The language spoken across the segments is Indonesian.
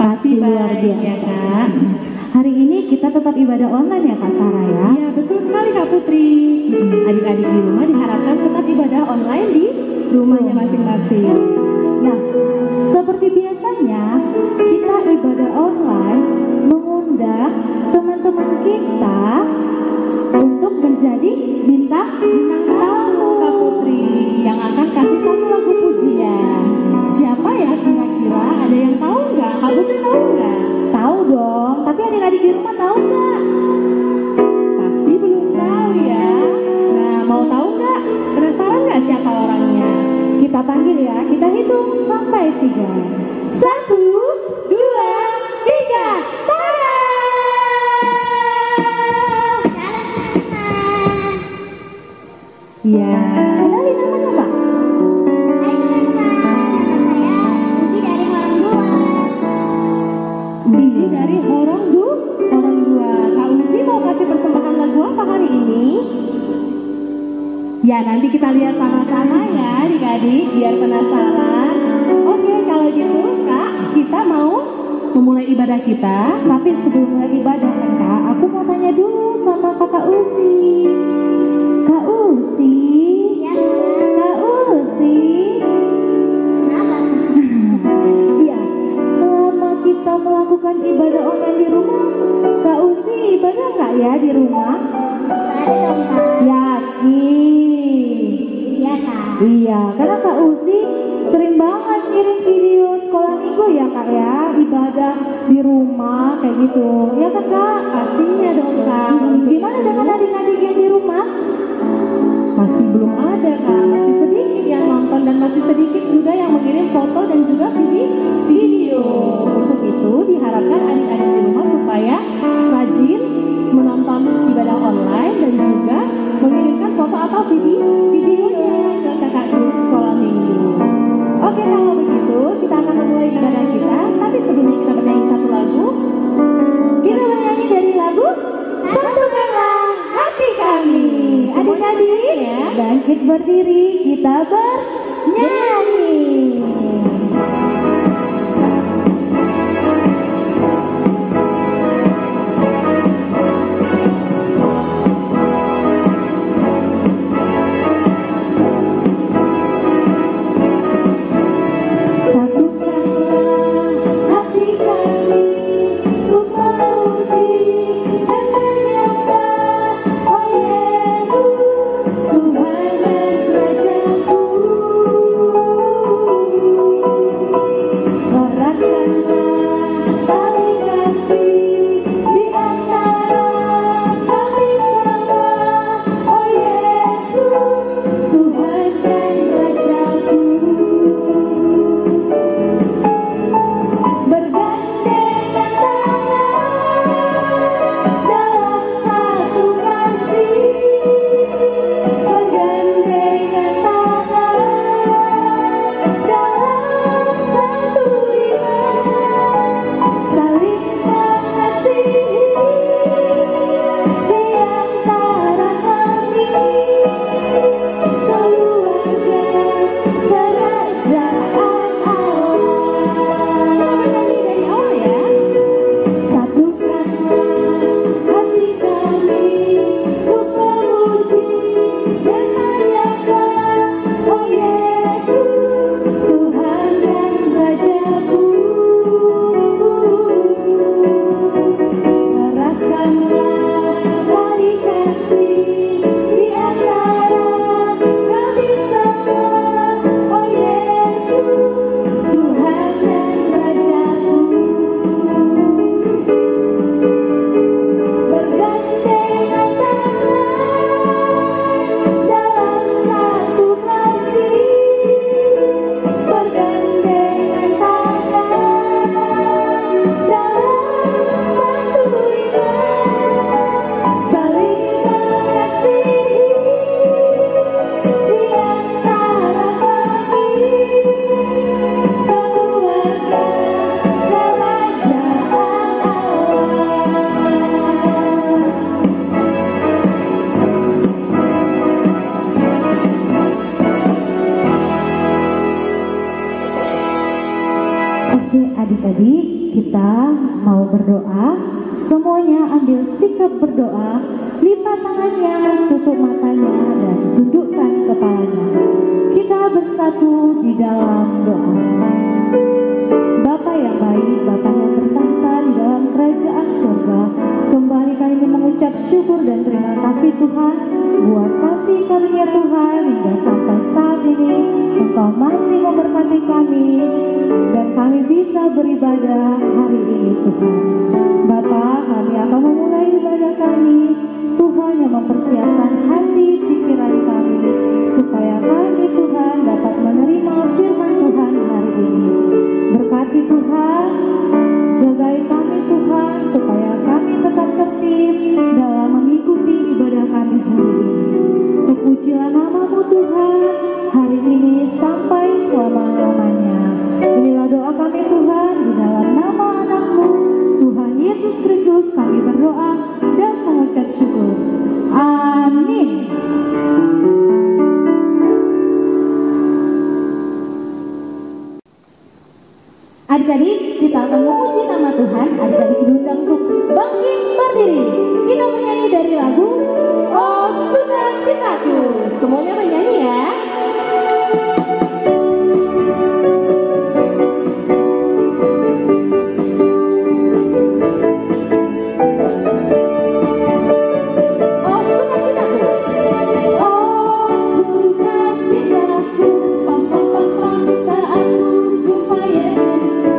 Pasti luar biasa ya Kak. Hari ini kita tetap ibadah online ya Kak Sarah ya? Iya betul sekali Kak Putri. Adik-adik di rumah diharapkan tetap ibadah online di rumahnya masing-masing. Nah, seperti biasanya kita ibadah online mengundang teman-teman kita untuk menjadi bintang tamu Kak Putri yang akan kasih satu lagu pujian. Siapa ya kira-kira? Ada yang tahu nggak? Kak Putri tahu nggak? Tahu dong, tapi adik-adik di rumah tahu nggak? Pasti belum tahu ya. Nah, mau tahu nggak? Penasaran nggak siapa orangnya? Kita panggil ya, kita hitung sampai 3. 1, 2, 3, tada! Ya. Kenalin namanya Kak? Hai teman-teman, nama saya Uzi dari Horong 2. Horong 2. Kak Uzi mau kasih persembahan lagu apa hari ini? Ya, nanti kita lihat sama-sama ya adik-adik, biar penasaran. Oke, kalau gitu Kak, kita mau memulai ibadah kita. Tapi sebelum mulai ibadah kan Kak, aku mau tanya dulu sama Kakak Uzi. Kak Uzi, Ya, Kak Uzi. kenapa? Iya, selama kita melakukan ibadah online di rumah, Kak Uzi ibadah nggak ya di rumah? Ada dong Kak. Yakin? Iya Kak. Iya, karena Kak Uzi sering banget ngirim video sekolah minggu ya Kak ya, ibadah di rumah kayak gitu. Ya kan Kak? Pastinya dong Kak. Gimana dengan adik-adik yang di rumah? Masih belum ada Kak, masih sedikit yang nonton dan masih sedikit juga yang mengirim foto dan juga video. Untuk itu diharapkan adik-adik di rumah supaya rajin menonton ibadah online dan juga mengirimkan foto atau videonya ke kakak grup sekolah minggu. Oke, kalau begitu kita akan memulai ibadah kita, tapi sebelumnya kita bernyanyi satu lagu. Kita bernyanyi dari lagu Satukanlah Hati Kami. Adik-adik, bangkit berdiri, kita bernyanyi. Satukanlah hati kami untuk memuji dan menyembah Oh Yesus, Tuhan dan Rajaku. kita mau berdoa, semuanya ambil sikap berdoa, lipat tangannya, tutup matanya, dan dudukkan kepalanya. Kita bersatu di dalam doa. Bapa yang baik, Bapa yang bertahta di dalam kerajaan surga, kembali kami mengucap syukur dan terima kasih Tuhan buat kasih karunia Tuhan hingga sampai saat ini. Engkau masih memberkati kami dan kami bisa beribadah hari ini Tuhan. Bapa, kami akan memulai ibadah kami. Tuhan yang mempersiapkan hati pikiran kami supaya kami Tuhan dapat menerima firman Tuhan hari ini. Berkati Tuhan, jagai kami Tuhan supaya kami tetap tertib dalam mengikuti ibadah kami hari ini. Terpujilah nama-Mu Tuhan hari ini sampai selama-lamanya. Inilah doa kami Tuhan di dalam nama anak-Mu Tuhan Yesus Kristus kami berdoa dan mengucap syukur. Amin. Adik-adik, kita akan memuji nama Tuhan. Adik-adik diundang untuk bangkit berdiri. Kita menyanyi dari lagu Oh Sukacitaku. Semuanya menyanyi ya. Saat ku jumpa Yesusku.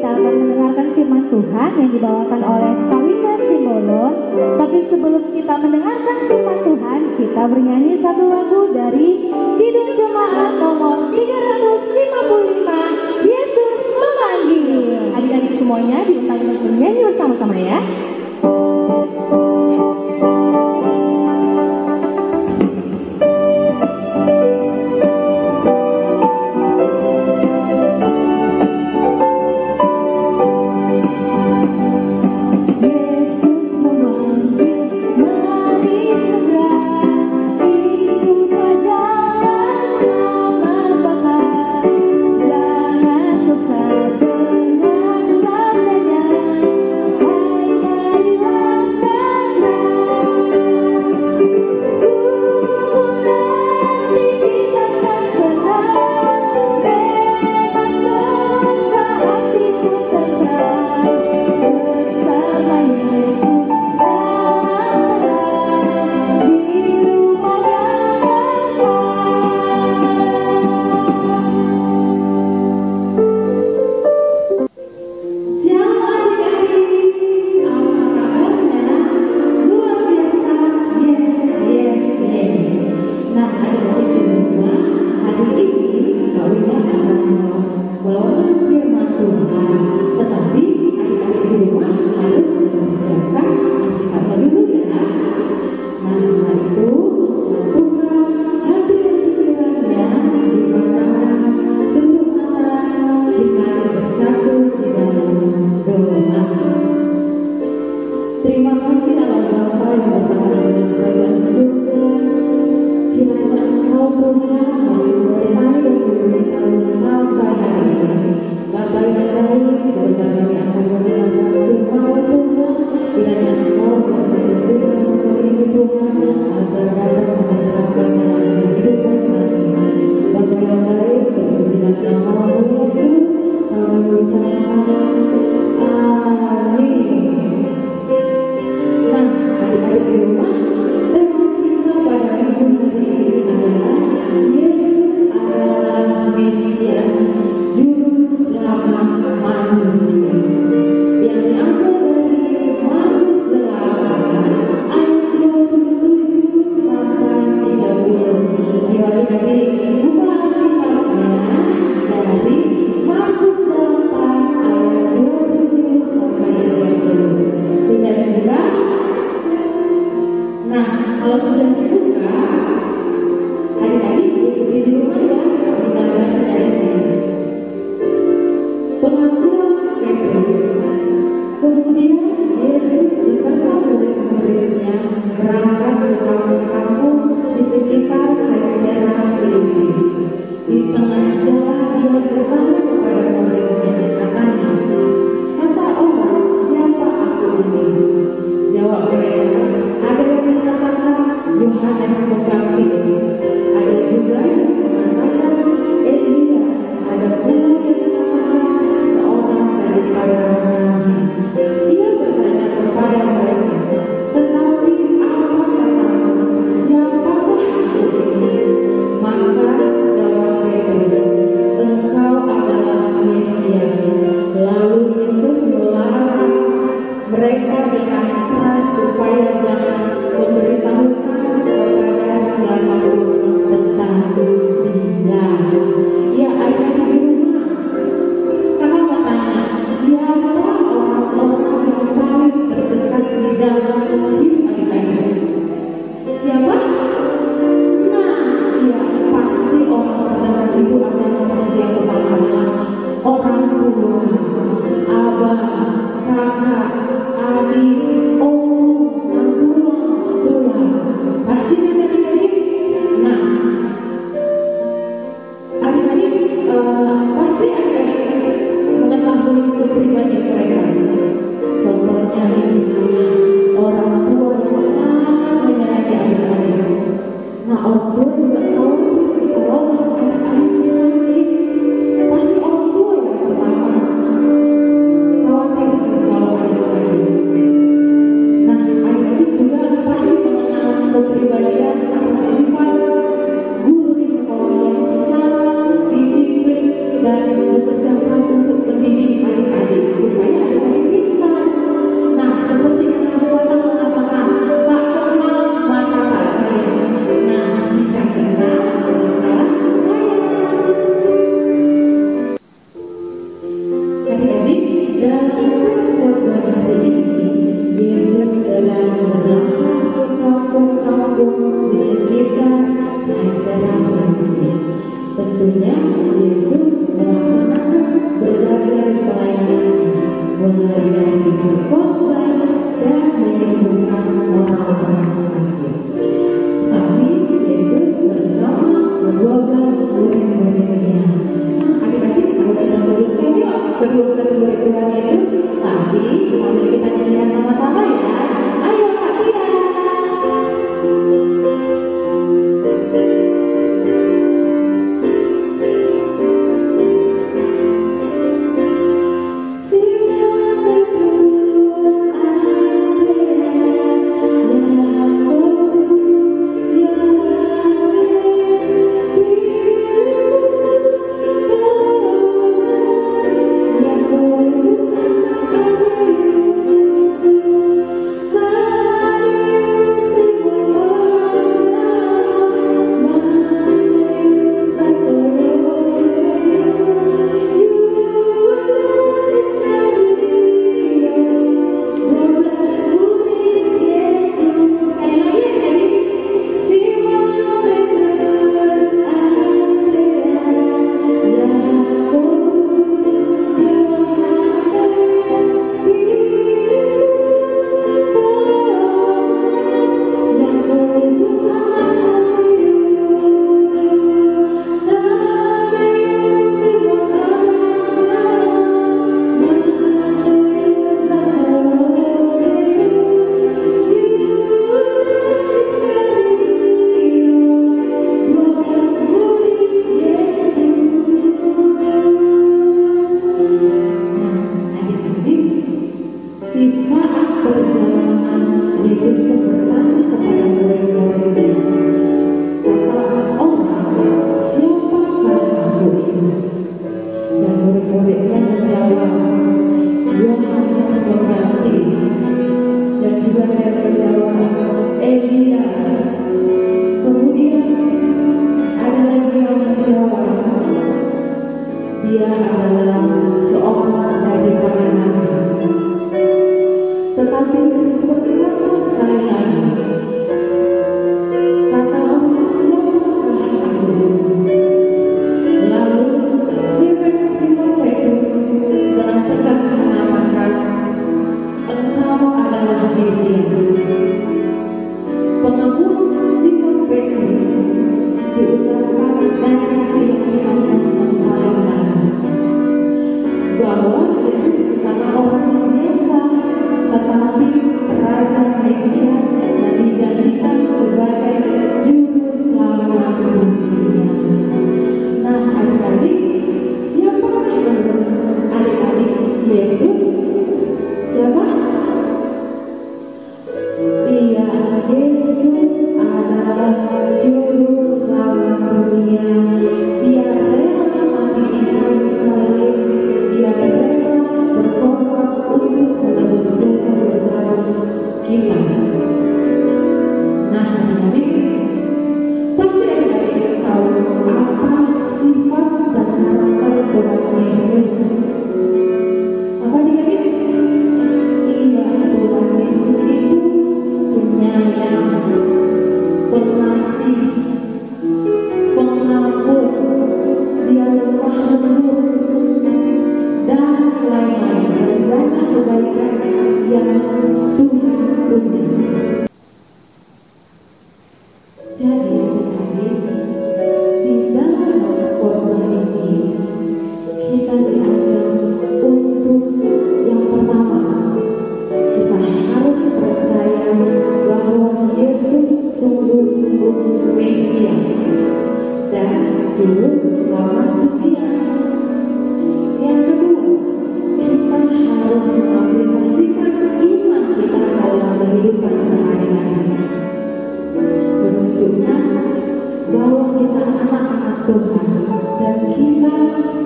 kita akan mendengarkan firman Tuhan yang dibawakan oleh Kak Winda Simbolon. Tapi sebelum kita mendengarkan firman Tuhan, kita bernyanyi satu lagu dari Kidung Jemaat nomor 355, Yesus Memanggil. Adik-adik semuanya diundang untuk bernyanyi bersama-sama ya. dan bekerja keras untuk mendidik adik-adik. Elia. Kemudian ada lagi yang menjawab, dia adalah seorang dari para nabi. Tetapi Yesus berkata sekali lagi, kata orang, siapakah aku? Lalu Simon Petrus dengan tegas mengatakan, engkau adalah Mesias. Pengakuan Simon Petrus diucapkan dari keyakinan yang paling dalam bahwa Yesus bukanlah orang yang biasa, tetapi Raja Mesias yang dijanjikan sebagai juru selamat dunia. Nah, adik-adik, siapakah menurut adik-adik Yesus? Siapa? Iya, Yesus adalah juru selamat dunia. Dia rela mati di kayu salib. Dia rela berkorban untuk menebus dosa-dosa kita. Nah, adik-adik, pasti adik-adik tahu apa sifat dan karakter Tuhan Yesus. Apa adik-adik? Iya, Tuhan Yesus itu penyayang, pengasih, pengampun, dia lemah lembut, dan lain-lain. Banyak kebaikan yang Tuhan punya. Jadi adik-adik, di dalam khotbah ini kita diajar untuk yang pertama, kita harus percaya bahwa Yesus sungguh-sungguh Mesias dan juru selamat dunia. Yang kedua, kita harus mengaplikasikan iman kita dalam kehidupan sehari-hari, menunjukkan bahwa kita anak-anak Tuhan dan kita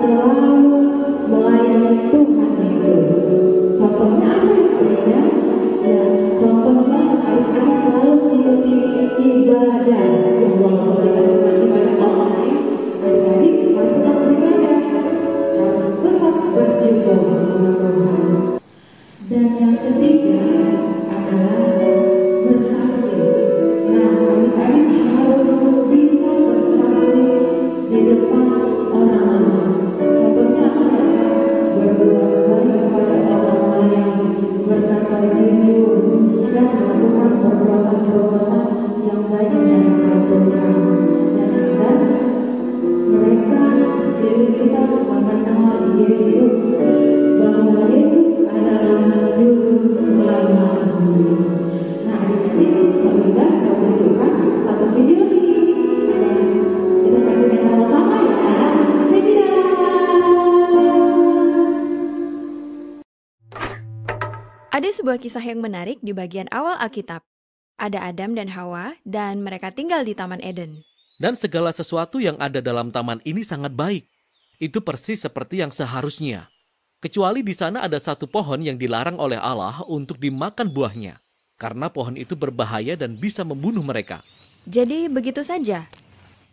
selalu melayani Tuhan Yesus. Contohnya apa yang berbeda? Ya, contohnya adik-adik selalu mengikuti ibadah. Ya, walaupun kita cuma ibadah online, adik-adik harus tetap beribadah, harus tetap bersyukur sama Tuhan. Dan yang ketiga adalah bersaksi. Nah, adik-adik harus bisa bersaksi di depan orang lain. Contohnya apa ya? Berbuat baik kepada orang lain, berkata jujur, dan melakukan perbuatan-perbuatan yang baik di hadapan Tuhan. Dan agar mereka sekeliling kita mengenal Yesus, bahwa Yesus adalah juru selamat dunia. Nah, adik-adik, Pak Winda mau menunjukkan satu video ini. Kita saksikan sama-sama ya. Check it out. Ada sebuah kisah yang menarik di bagian awal Alkitab. Ada Adam dan Hawa, dan mereka tinggal di Taman Eden. Dan segala sesuatu yang ada dalam taman ini sangat baik. Itu persis seperti yang seharusnya. Kecuali di sana ada satu pohon yang dilarang oleh Allah untuk dimakan buahnya. Karena pohon itu berbahaya dan bisa membunuh mereka. Jadi begitu saja.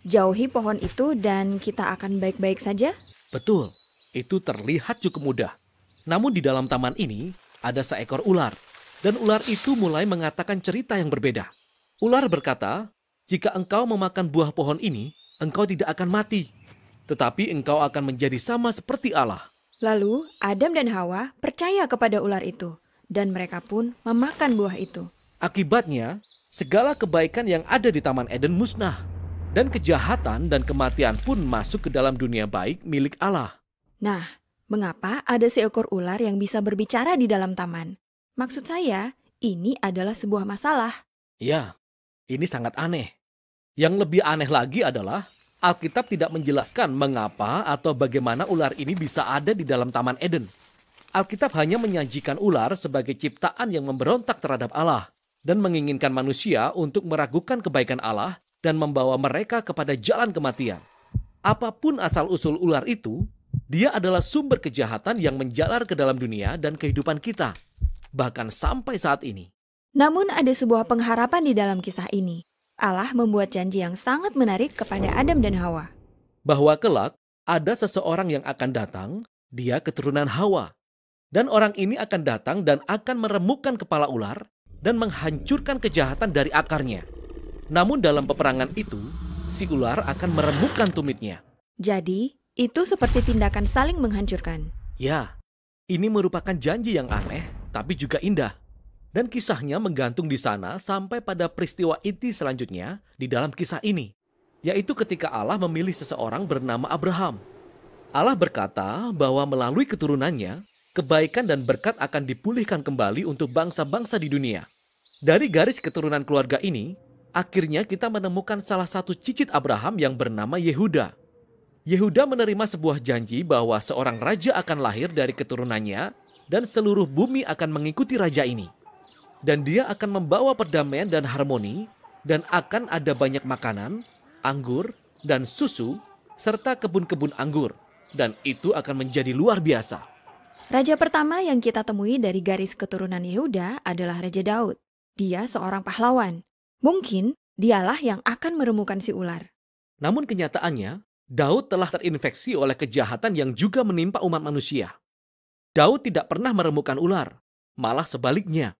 Jauhi pohon itu dan kita akan baik-baik saja? Betul, itu terlihat cukup mudah. Namun di dalam taman ini ada seekor ular. Dan ular itu mulai mengatakan cerita yang berbeda. Ular berkata, jika engkau memakan buah pohon ini, engkau tidak akan mati. Tetapi engkau akan menjadi sama seperti Allah. Lalu Adam dan Hawa percaya kepada ular itu. Dan mereka pun memakan buah itu. Akibatnya, segala kebaikan yang ada di Taman Eden musnah. Dan kejahatan dan kematian pun masuk ke dalam dunia baik milik Allah. Nah, mengapa ada seekor ular yang bisa berbicara di dalam taman? Maksud saya, ini adalah sebuah masalah. Ya, ini sangat aneh. Yang lebih aneh lagi adalah Alkitab tidak menjelaskan mengapa atau bagaimana ular ini bisa ada di dalam Taman Eden. Alkitab hanya menyajikan ular sebagai ciptaan yang memberontak terhadap Allah dan menginginkan manusia untuk meragukan kebaikan Allah dan membawa mereka kepada jalan kematian. Apapun asal-usul ular itu, dia adalah sumber kejahatan yang menjalar ke dalam dunia dan kehidupan kita. Bahkan sampai saat ini. Namun ada sebuah pengharapan di dalam kisah ini. Allah membuat janji yang sangat menarik kepada Adam dan Hawa. Bahwa kelak ada seseorang yang akan datang, dia keturunan Hawa. Dan orang ini akan datang dan akan meremukkan kepala ular dan menghancurkan kejahatan dari akarnya. Namun dalam peperangan itu, si ular akan meremukkan tumitnya. Jadi, itu seperti tindakan saling menghancurkan. Ya, ini merupakan janji yang aneh, tapi juga indah. Dan kisahnya menggantung di sana sampai pada peristiwa inti selanjutnya di dalam kisah ini. Yaitu ketika Allah memilih seseorang bernama Abraham. Allah berkata bahwa melalui keturunannya, kebaikan dan berkat akan dipulihkan kembali untuk bangsa-bangsa di dunia. Dari garis keturunan keluarga ini, akhirnya kita menemukan salah satu cicit Abraham yang bernama Yehuda. Yehuda menerima sebuah janji bahwa seorang raja akan lahir dari keturunannya dan seluruh bumi akan mengikuti raja ini. Dan dia akan membawa perdamaian dan harmoni, dan akan ada banyak makanan, anggur, dan susu, serta kebun-kebun anggur. Dan itu akan menjadi luar biasa. Raja pertama yang kita temui dari garis keturunan Yehuda adalah Raja Daud. Dia seorang pahlawan. Mungkin dialah yang akan meremukkan si ular. Namun kenyataannya, Daud telah terinfeksi oleh kejahatan yang juga menimpa umat manusia. Daud tidak pernah meremukkan ular, malah sebaliknya.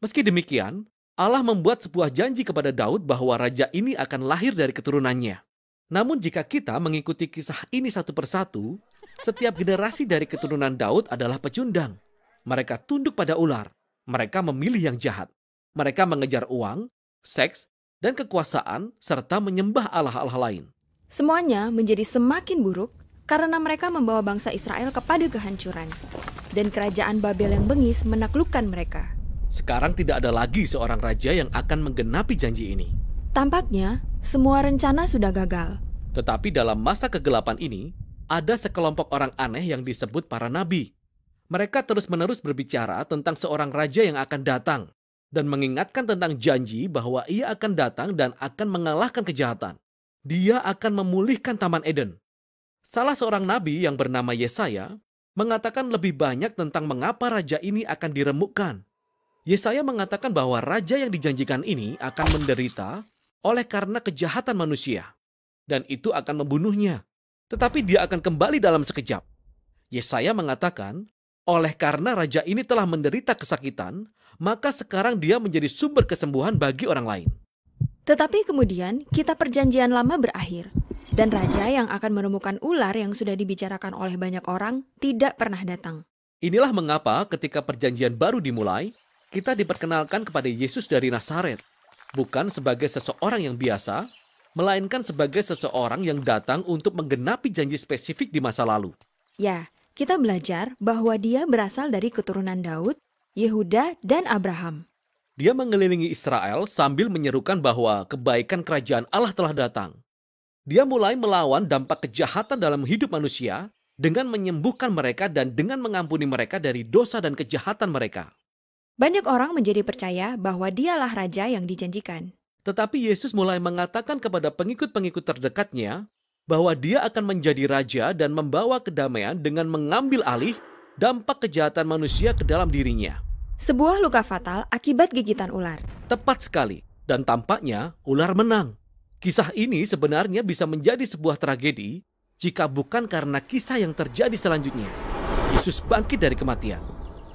Meski demikian, Allah membuat sebuah janji kepada Daud bahwa raja ini akan lahir dari keturunannya. Namun jika kita mengikuti kisah ini satu persatu, setiap generasi dari keturunan Daud adalah pecundang. Mereka tunduk pada ular. Mereka memilih yang jahat. Mereka mengejar uang, seks, dan kekuasaan, serta menyembah allah-allah lain. Semuanya menjadi semakin buruk karena mereka membawa bangsa Israel kepada kehancuran. Dan kerajaan Babel yang bengis menaklukkan mereka. Sekarang tidak ada lagi seorang raja yang akan menggenapi janji ini. Tampaknya semua rencana sudah gagal. Tetapi dalam masa kegelapan ini, ada sekelompok orang aneh yang disebut para nabi. Mereka terus-menerus berbicara tentang seorang raja yang akan datang dan mengingatkan tentang janji bahwa ia akan datang dan akan mengalahkan kejahatan. Dia akan memulihkan Taman Eden. Salah seorang nabi yang bernama Yesaya mengatakan lebih banyak tentang mengapa raja ini akan diremukkan. Yesaya mengatakan bahwa raja yang dijanjikan ini akan menderita oleh karena kejahatan manusia. Dan itu akan membunuhnya. Tetapi dia akan kembali dalam sekejap. Yesaya mengatakan, oleh karena raja ini telah menderita kesakitan, maka sekarang dia menjadi sumber kesembuhan bagi orang lain. Tetapi kemudian kitab perjanjian lama berakhir. Dan raja yang akan meremukkan ular yang sudah dibicarakan oleh banyak orang tidak pernah datang. Inilah mengapa ketika perjanjian baru dimulai, kita diperkenalkan kepada Yesus dari Nazaret, bukan sebagai seseorang yang biasa, melainkan sebagai seseorang yang datang untuk menggenapi janji spesifik di masa lalu. Ya, kita belajar bahwa dia berasal dari keturunan Daud, Yehuda, dan Abraham. Dia mengelilingi Israel sambil menyerukan bahwa kebaikan kerajaan Allah telah datang. Dia mulai melawan dampak kejahatan dalam hidup manusia dengan menyembuhkan mereka dan dengan mengampuni mereka dari dosa dan kejahatan mereka. Banyak orang menjadi percaya bahwa dialah raja yang dijanjikan. Tetapi Yesus mulai mengatakan kepada pengikut-pengikut terdekatnya bahwa dia akan menjadi raja dan membawa kedamaian dengan mengambil alih dampak kejahatan manusia ke dalam dirinya. Sebuah luka fatal akibat gigitan ular. Tepat sekali, dan tampaknya ular menang. Kisah ini sebenarnya bisa menjadi sebuah tragedi jika bukan karena kisah yang terjadi selanjutnya. Yesus bangkit dari kematian.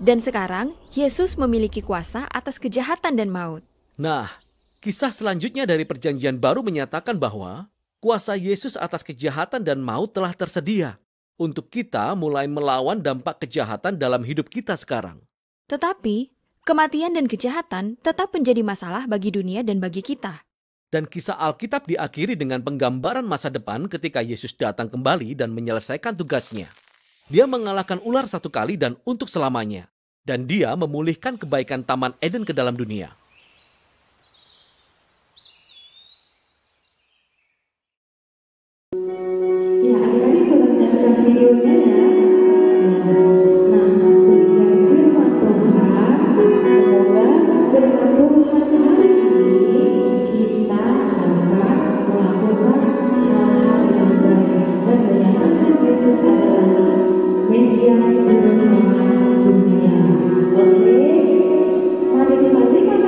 Dan sekarang, Yesus memiliki kuasa atas kejahatan dan maut. Nah, kisah selanjutnya dari perjanjian baru menyatakan bahwa kuasa Yesus atas kejahatan dan maut telah tersedia untuk kita mulai melawan dampak kejahatan dalam hidup kita sekarang. Tetapi, kematian dan kejahatan tetap menjadi masalah bagi dunia dan bagi kita. Dan kisah Alkitab diakhiri dengan penggambaran masa depan ketika Yesus datang kembali dan menyelesaikan tugasnya. Dia mengalahkan ular satu kali dan untuk selamanya. Dan dia memulihkan kebaikan Taman Eden ke dalam dunia. Ya, adik-adik sudah menyaksikan videonya ya. Nah, demikian firman Tuhan. Semoga firman Tuhan hari ini kita dapat melakukan hal-hal yang baik dan menyatakan Yesus adalah Mesias bersama dunia. Oke, mari kita berikan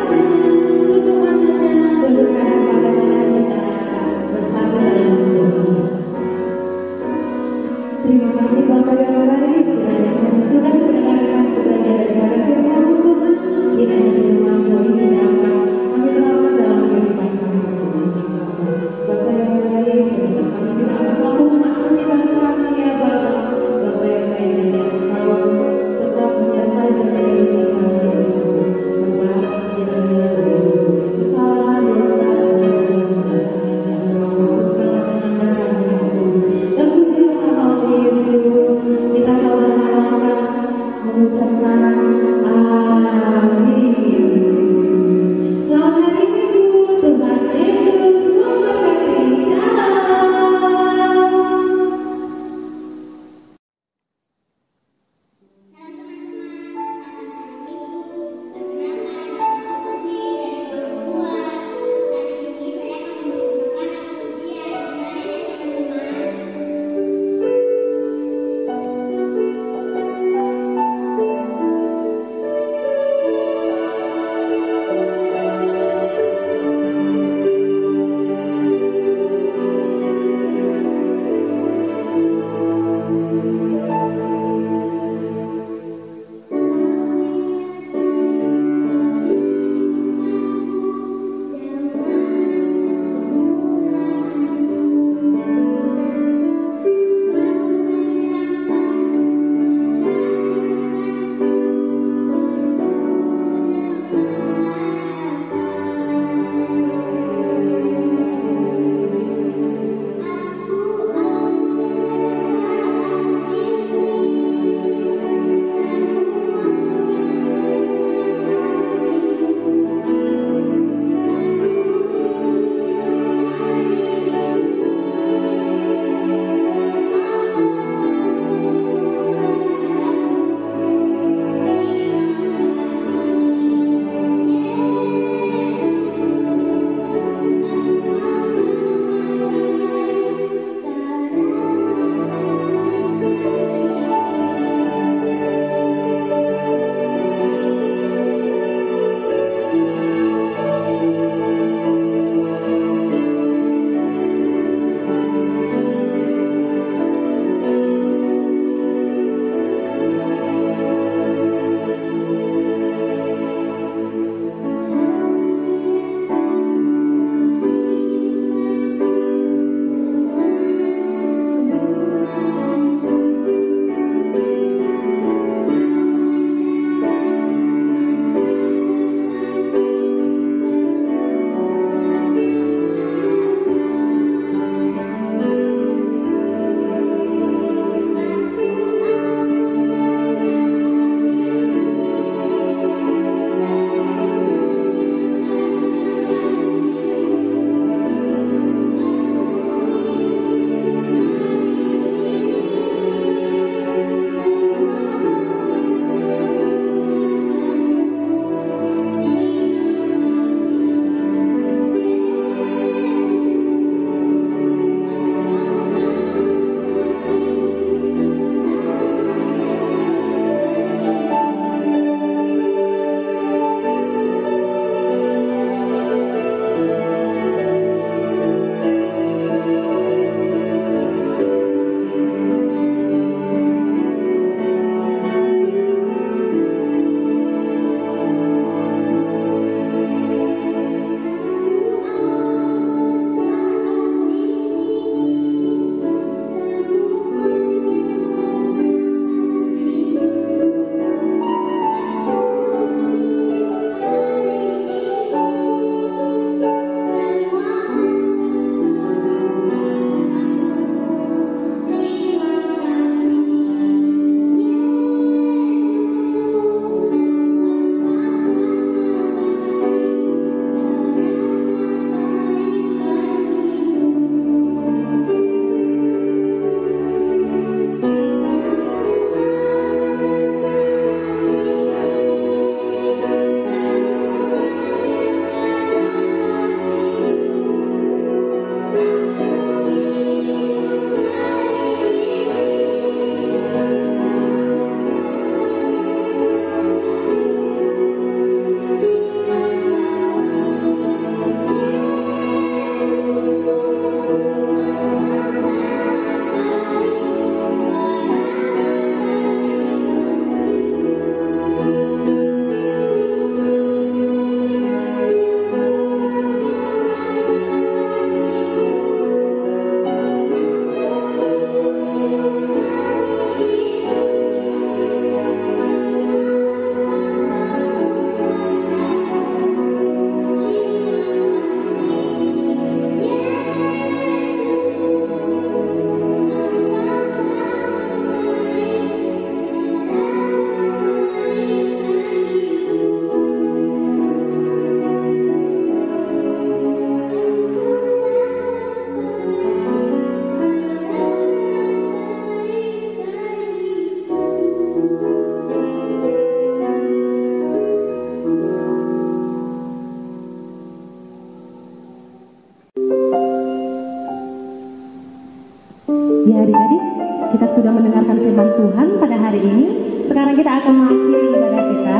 Tuhan pada hari ini. Sekarang kita akan mengakhiri ibadah kita.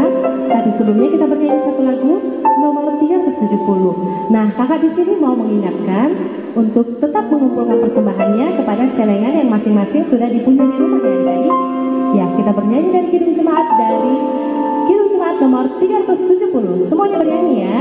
Tapi sebelumnya kita bernyanyi satu lagu nomor 370. Nah, kakak di sini mau mengingatkan untuk tetap mengumpulkan persembahannya kepada celengan yang masing-masing sudah dipunya di rumah ya adik-adik. Ya, kita bernyanyi dari Kidung Jemaat nomor 370. Semuanya bernyanyi ya.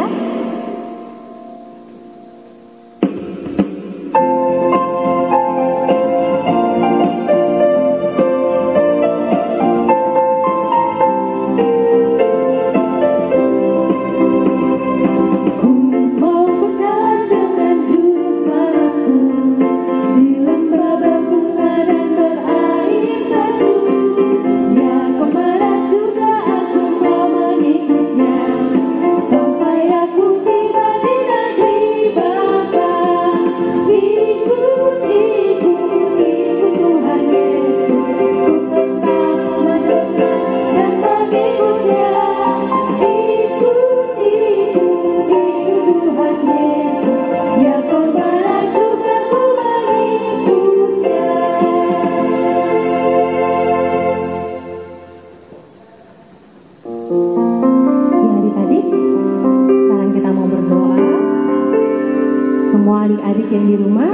Adik-adik yang di rumah,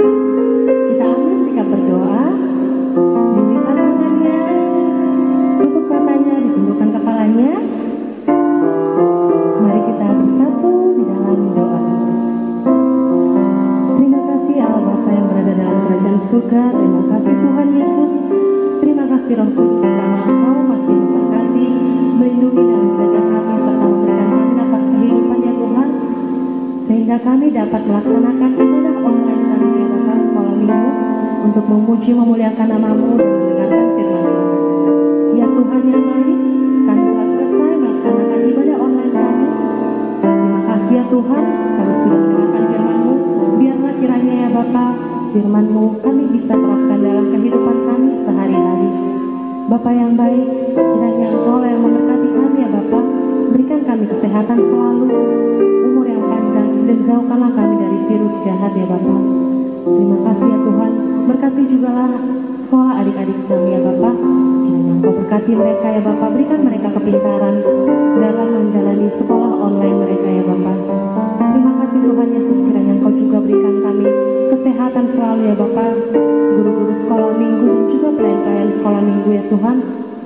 kita ambil sikap berdoa, dilipat tangannya, tutup matanya, ditundukkan kepalanya. Mari kita bersatu di dalam doa. Terima kasih Allah Bapa yang berada dalam kerajaan surga. Terima kasih Tuhan Yesus. Terima kasih Roh Kudus karena Engkau masih memberkati, melindungi dan menjaga kami serta memberikan kami nafas kehidupan ya Tuhan, sehingga kami dapat melaksanakan ibadah online kami ya Bapa sekolah minggu untuk memuji memuliakan nama-Mu dan mendengarkan firman-Mu. Ya Tuhan yang baik, kami telah selesai melaksanakan ibadah online kami. Terima kasih ya Tuhan, kami sudah mendengarkan firman-Mu. Biarlah kiranya ya Bapa, firman-Mu kami bisa terapkan dalam kehidupan kami sehari-hari. Bapa yang baik, kiranya Engkau yang memberkati kami ya Bapa, berikan kami kesehatan selalu, umur yang panjang, dan jauhkanlah kami dari virus jahat ya Bapa. Terima kasih ya Tuhan, berkati jugalah sekolah adik-adik kami ya Bapa. Kiranya Engkau berkati mereka ya Bapa, berikan mereka kepintaran dalam menjalani sekolah online mereka ya Bapa. Terima kasih Tuhan Yesus, kiranya Engkau juga berikan kami kesehatan selalu ya Bapa, guru-guru sekolah minggu dan juga pelayan-pelayan sekolah minggu ya Tuhan.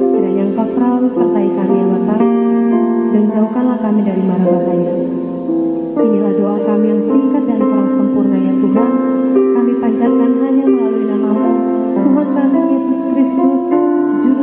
Kiranya Engkau selalu sertai kami ya Bapa, dan jauhkanlah kami dari mara bahaya. Inilah doa kami yang singkat dan kurang sempurna ya Tuhan. Kami panjatkan hanya melalui nama-Mu, Tuhan kami Yesus Kristus, Juru